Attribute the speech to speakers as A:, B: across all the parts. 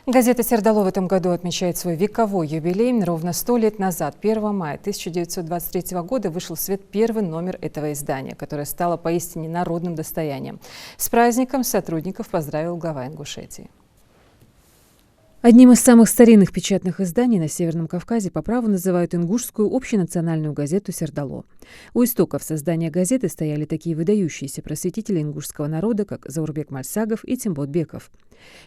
A: Газета «Сердало» в этом году отмечает свой вековой юбилей. Ровно 100 лет назад, 1 мая 1923 года, вышел в свет первый номер этого издания, которое стало поистине народным достоянием. С праздником сотрудников поздравил глава Ингушетии. Одним из самых старинных печатных изданий на Северном Кавказе по праву называют ингушскую общенациональную газету «Сердало». У истоков создания газеты стояли такие выдающиеся просветители ингушского народа, как Заурбек Мальсагов и Тимбот Беков.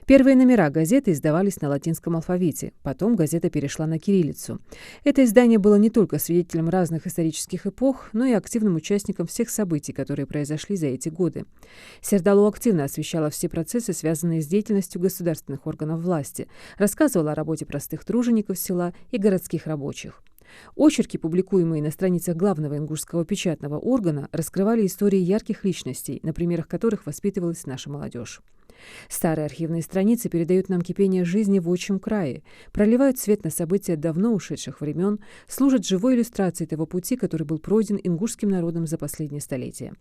A: Первые номера газеты издавались на латинском алфавите, потом газета перешла на кириллицу. Это издание было не только свидетелем разных исторических эпох, но и активным участником всех событий, которые произошли за эти годы. «Сердало» активно освещало все процессы, связанные с деятельностью государственных органов власти, рассказывала о работе простых тружеников села и городских рабочих. Очерки, публикуемые на страницах главного ингушского печатного органа, раскрывали истории ярких личностей, на примерах которых воспитывалась наша молодежь. Старые архивные страницы передают нам кипение жизни в отчим крае, проливают свет на события давно ушедших времен, служат живой иллюстрацией того пути, который был пройден ингушским народом за последние столетия.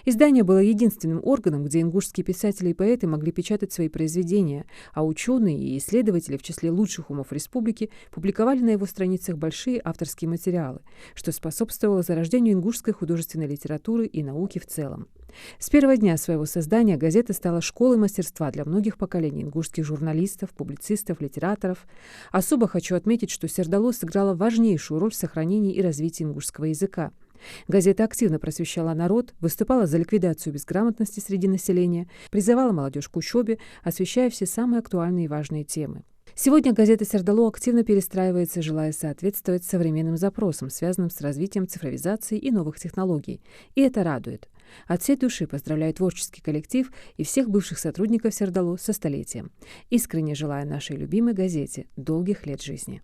A: Издание было единственным органом, где ингушские писатели и поэты могли печатать свои произведения, а ученые и исследователи в числе лучших умов республики публиковали на его страницах большие авторские материалы, что способствовало зарождению ингушской художественной литературы и науки в целом. С первого дня своего создания газета стала школой мастерства для многих поколений ингушских журналистов, публицистов, литераторов. Особо хочу отметить, что «Сердало» сыграло важнейшую роль в сохранении и развитии ингушского языка. Газета активно просвещала народ, выступала за ликвидацию безграмотности среди населения, призывала молодежь к учебе, освещая все самые актуальные и важные темы. Сегодня газета «Сердало» активно перестраивается, желая соответствовать современным запросам, связанным с развитием цифровизации и новых технологий. И это радует. От всей души поздравляю творческий коллектив и всех бывших сотрудников «Сердало» со столетием. Искренне желаю нашей любимой газете долгих лет жизни.